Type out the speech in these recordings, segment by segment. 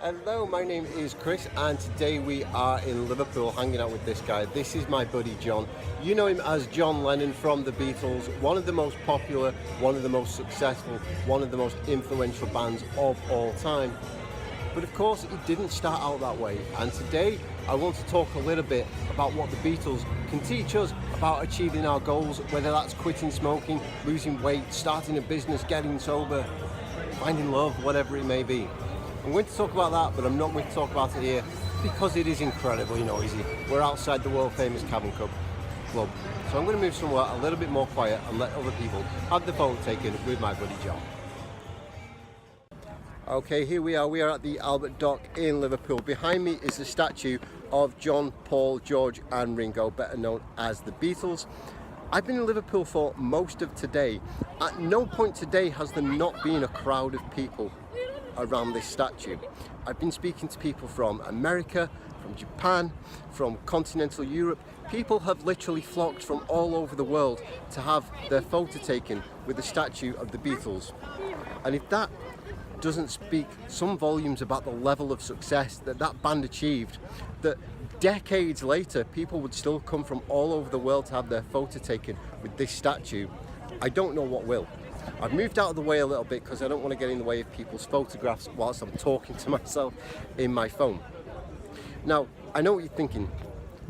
Hello, my name is Chris and today we are in Liverpool hanging out with this guy. This is my buddy John. You know him as John Lennon from the Beatles, one of the most popular, one of the most successful, one of the most influential bands of all time. But of course it didn't start out that way, and today I want to talk a little bit about what the Beatles can teach us about achieving our goals, whether that's quitting smoking, losing weight, starting a business, getting sober, finding love, whatever it may be. I'm going to talk about that, but I'm not going to talk about it here because it is incredibly noisy. We're outside the world famous Cavern Club. So I'm going to move somewhere a little bit more quiet and let other people have the photo taken with my buddy John. Okay, here we are at the Albert Dock in Liverpool. Behind me is the statue of John, Paul, George and Ringo, better known as the Beatles. I've been in Liverpool for most of today. At no point today has there not been a crowd of people around this statue. I've been speaking to people from America, from Japan, from continental Europe. People have literally flocked from all over the world to have their photo taken with the statue of the Beatles. And if that doesn't speak some volumes about the level of success that that band achieved, that decades later people would still come from all over the world to have their photo taken with this statue, I don't know what will. I've moved out of the way a little bit because I don't want to get in the way of people's photographs whilst I'm talking to myself in my phone. Now, I know what you're thinking.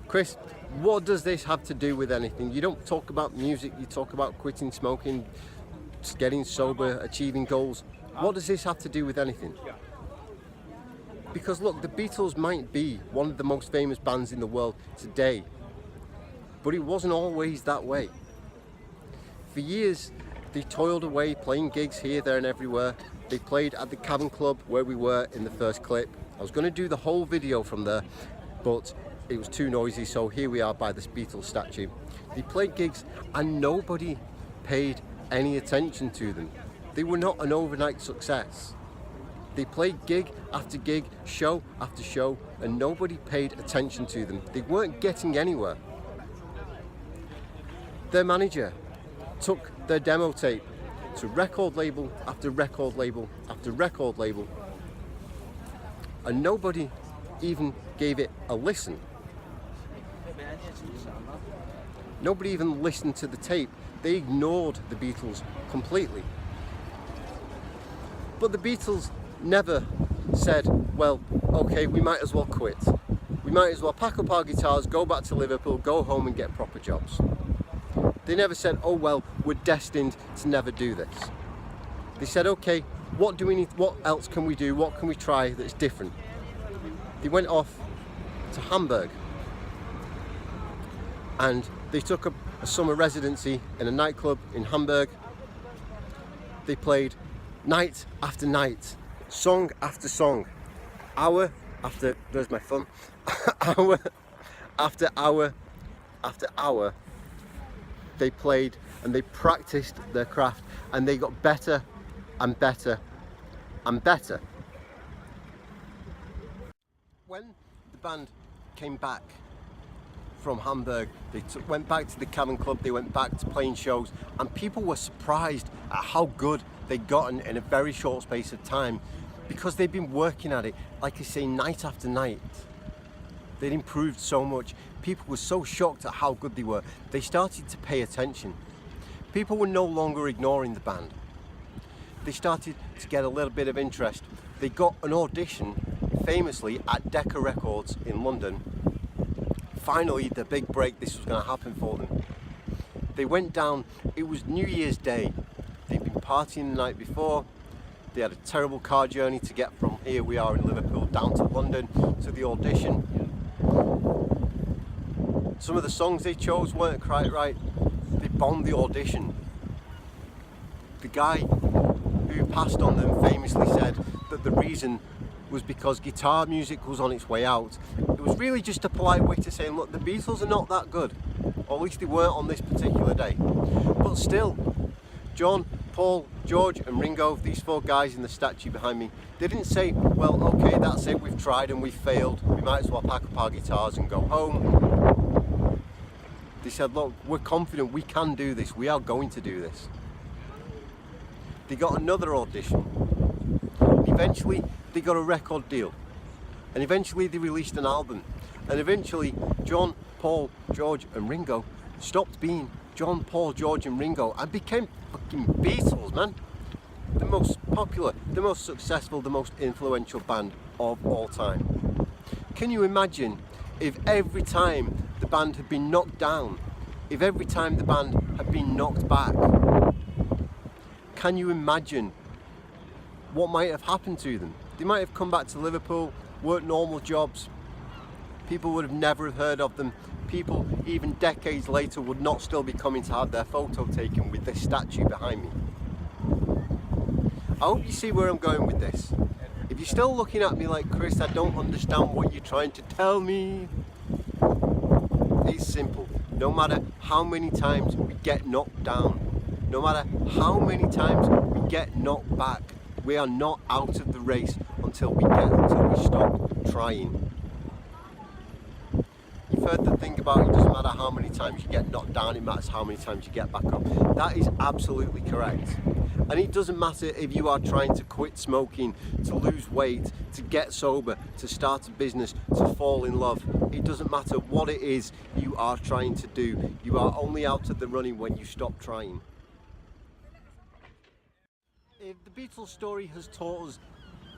Chris, what does this have to do with anything? You don't talk about music, you talk about quitting smoking, getting sober, achieving goals. What does this have to do with anything? Because look, the Beatles might be one of the most famous bands in the world today, but it wasn't always that way. For years, they toiled away playing gigs here, there and everywhere. They played at the Cavern Club where we were in the first clip. I was going to do the whole video from there, but it was too noisy, so here we are by this Beatles statue. They played gigs and nobody paid any attention to them. They were not an overnight success. They played gig after gig, show after show, and nobody paid attention to them. They weren't getting anywhere. Their manager took their demo tape to record label after record label after record label, and nobody even gave it a listen. Nobody even listened to the tape. They ignored the Beatles completely. But the Beatles never said, well, okay, we might as well quit. We might as well pack up our guitars, go back to Liverpool, go home and get proper jobs. They never said, oh well, we're destined to never do this. They said, okay, what do we need, what else can we do, what can we try that's different? They went off to Hamburg and they took a summer residency in a nightclub in Hamburg. They played night after night, song after song, hour after, there's my phone, hour after hour after hour. They played and they practiced their craft and they got better and better and better. When the band came back from Hamburg, they went back to the Cavern Club, they went back to playing shows, and people were surprised at how good they'd gotten in a very short space of time because they'd been working at it, like I say, night after night. They'd improved so much. People were so shocked at how good they were. They started to pay attention. People were no longer ignoring the band. They started to get a little bit of interest. They got an audition, famously, at Decca Records in London. Finally, the big break, this was going to happen for them. They went down, it was New Year's Day. They'd been partying the night before. They had a terrible car journey to get from here we are in Liverpool down to London to the audition. Some of the songs they chose weren't quite right. They bombed the audition. The guy who passed on them famously said that the reason was because guitar music was on its way out. It was really just a polite way to say, look, the Beatles are not that good, or at least they weren't on this particular day. But still, John, Paul, George and Ringo, these four guys in the statue behind me, they didn't say, well, okay, that's it, we've tried and we've failed, we might as well pack up our guitars and go home. They said, look, we're confident we can do this, we are going to do this. They got another audition. Eventually, they got a record deal. and eventually they released an album, and eventually John, Paul, George and Ringo stopped being John, Paul, George and Ringo and became fucking Beatles, man. The most popular, the most successful, the most influential band of all time. Can you imagine if every time the band had been knocked down, if every time the band had been knocked back, can you imagine what might have happened to them? They might have come back to Liverpool, worked normal jobs, people would have never heard of them, people even decades later would not still be coming to have their photo taken with this statue behind me. I hope you see where I'm going with this. If you're still looking at me like, Chris, I don't understand what you're trying to tell me, it's simple. No matter how many times we get knocked down, no matter how many times we get knocked back, we are not out of the race until we stop trying. You've heard the thing about it doesn't matter how many times you get knocked down, it matters how many times you get back up. That is absolutely correct. And it doesn't matter if you are trying to quit smoking, to lose weight, to get sober, to start a business, to fall in love. It doesn't matter what it is you are trying to do. You are only out of the running when you stop trying. If the Beatles story has taught us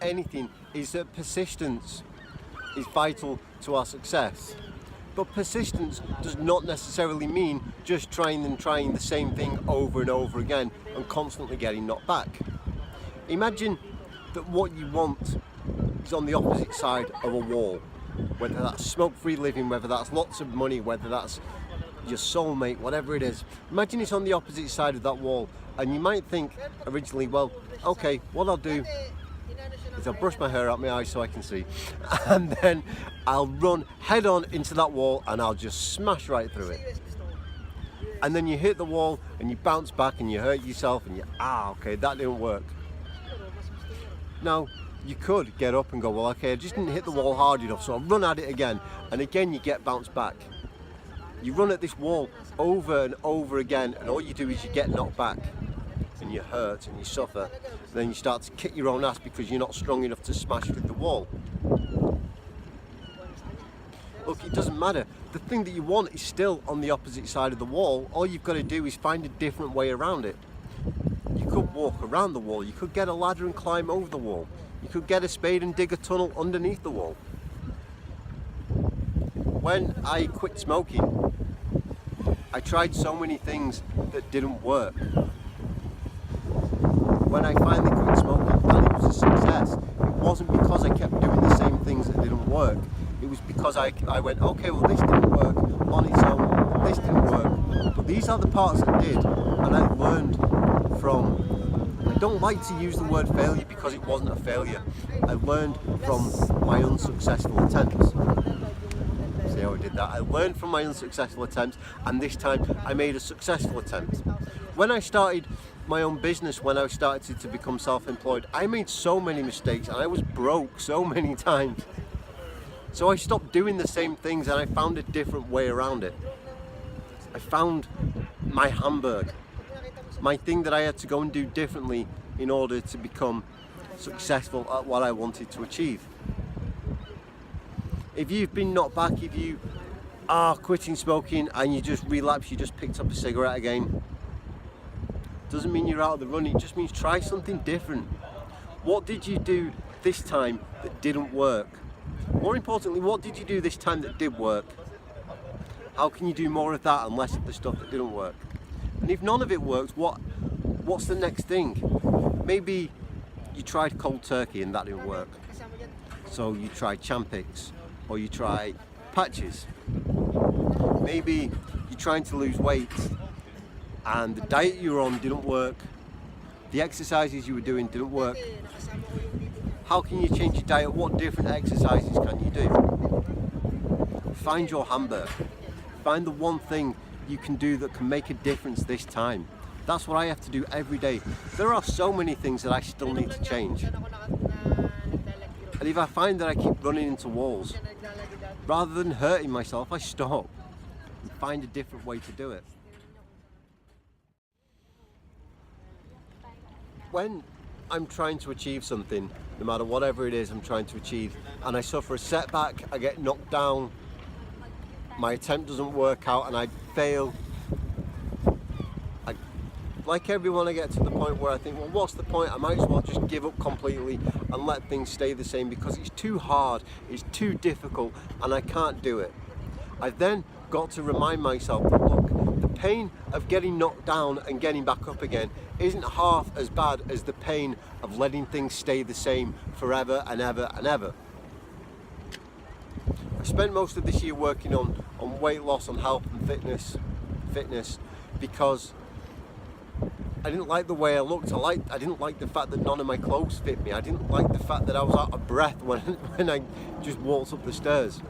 anything, is that persistence is vital to our success. But persistence does not necessarily mean just trying the same thing over and over again and constantly getting knocked back. Imagine that what you want is on the opposite side of a wall, whether that's smoke-free living, whether that's lots of money, whether that's your soulmate, whatever it is. Imagine it's on the opposite side of that wall, and you might think originally, well, okay, what I'll do is I'll brush my hair out my eyes so I can see, and then I'll run head on into that wall and I'll just smash right through it. And then you hit the wall and you bounce back and you hurt yourself and okay, that didn't work. Now, you could get up and go, well, okay, I just didn't hit the wall hard enough, so I'll run at it again, and again you get bounced back. You run at this wall over and over again, and all you do is you get knocked back and you hurt and you suffer, and then you start to kick your own ass because you're not strong enough to smash through the wall. Look, it doesn't matter. The thing that you want is still on the opposite side of the wall. All you've got to do is find a different way around it. You could walk around the wall, you could get a ladder and climb over the wall, you could get a spade and dig a tunnel underneath the wall. When I quit smoking, I tried so many things that didn't work. When I finally quit smoking and it was a success, it wasn't because I kept doing the same things that didn't work. It was because I went, okay, well, this didn't work on its own, this didn't work, but these are the parts that did, and I learned from, I don't like to use the word failure because it wasn't a failure. I learned from my unsuccessful attempts. See how I did that? I learned from my unsuccessful attempts, and this time I made a successful attempt. When I started my own business, when I started to become self-employed, I made so many mistakes and I was broke so many times. So I stopped doing the same things and I found a different way around it. I found my Hamburg, my thing that I had to go and do differently in order to become successful at what I wanted to achieve. If you've been knocked back, if you are quitting smoking and you just relapse, you just picked up a cigarette again, doesn't mean you're out of the run, it just means try something different. What did you do this time that didn't work? More importantly, what did you do this time that did work? How can you do more of that and less of the stuff that didn't work? And if none of it works, what's the next thing? Maybe you tried cold turkey and that didn't work. So you tried Champix, or you try patches. Maybe you're trying to lose weight and the diet you were on didn't work, the exercises you were doing didn't work. How can you change your diet? What different exercises can you do? Find your Hamburg. Find the one thing you can do that can make a difference this time. That's what I have to do every day. There are so many things that I still need to change. And if I find that I keep running into walls, rather than hurting myself, I stop and find a different way to do it. When I'm trying to achieve something, no matter whatever it is I'm trying to achieve, and I suffer a setback, I get knocked down, my attempt doesn't work out and I fail, like everyone, I get to the point where I think, well, what's the point? I might as well just give up completely and let things stay the same, because it's too hard, it's too difficult, and I can't do it. I've then got to remind myself that, look, the pain of getting knocked down and getting back up again isn't half as bad as the pain of letting things stay the same forever and ever and ever. I spent most of this year working on weight loss, on health and fitness, because I didn't like the way I looked. I didn't like the fact that none of my clothes fit me. I didn't like the fact that I was out of breath when I just walked up the stairs.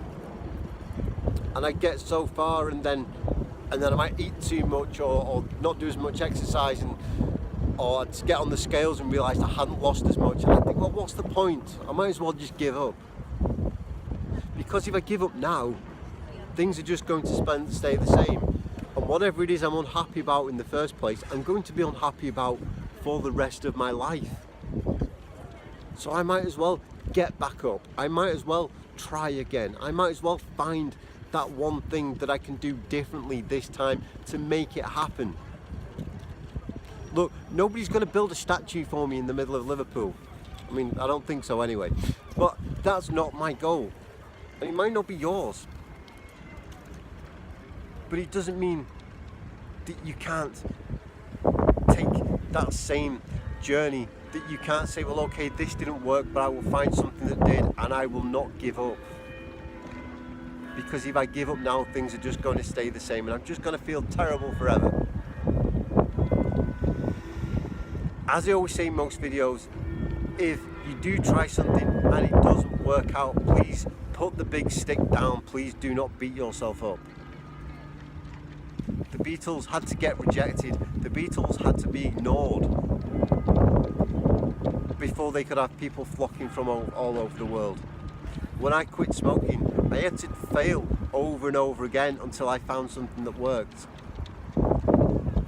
And I get so far, and then I might eat too much or not do as much exercise, or I'd get on the scales and realise I hadn't lost as much. And I think, well, what's the point? I might as well just give up. Because if I give up now, things are just going to stay the same. And whatever it is I'm unhappy about in the first place, I'm going to be unhappy about for the rest of my life. So I might as well get back up. I might as well try again. I might as well find that one thing that I can do differently this time to make it happen. Look, nobody's going to build a statue for me in the middle of Liverpool. I mean, I don't think so anyway. But that's not my goal. And it might not be yours. But it doesn't mean that you can't take that same journey, that you can't say, well, okay, this didn't work, but I will find something that did, and I will not give up. Because if I give up now, things are just going to stay the same, and I'm just going to feel terrible forever. As I always say in most videos, if you do try something and it doesn't work out, please put the big stick down. Please do not beat yourself up. The Beatles had to get rejected. The Beatles had to be ignored before they could have people flocking from all over the world. When I quit smoking, I had to fail over and over again until I found something that worked.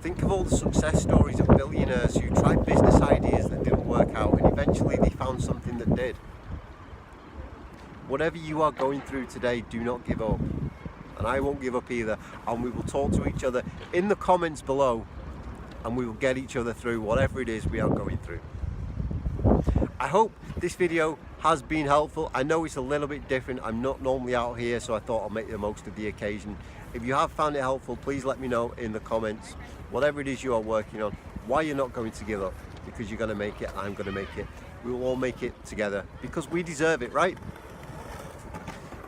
Think of all the success stories of billionaires who tried business ideas that didn't work out, and eventually they found something that did. Whatever you are going through today, do not give up. And I won't give up either, and we will talk to each other in the comments below, and we will get each other through whatever it is we are going through. I hope this video has been helpful. I know it's a little bit different. I'm not normally out here, so I thought I'll make the most of the occasion. If you have found it helpful, please let me know in the comments whatever it is you are working on, why you're not going to give up, because you're going to make it, I'm going to make it, we will all make it together, because we deserve it, right?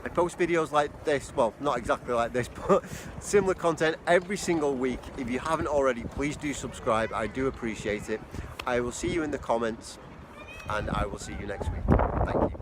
I post videos like this, well, not exactly like this, but similar content every single week. If you haven't already, please do subscribe. I do appreciate it. I will see you in the comments, and I will see you next week. Thank you.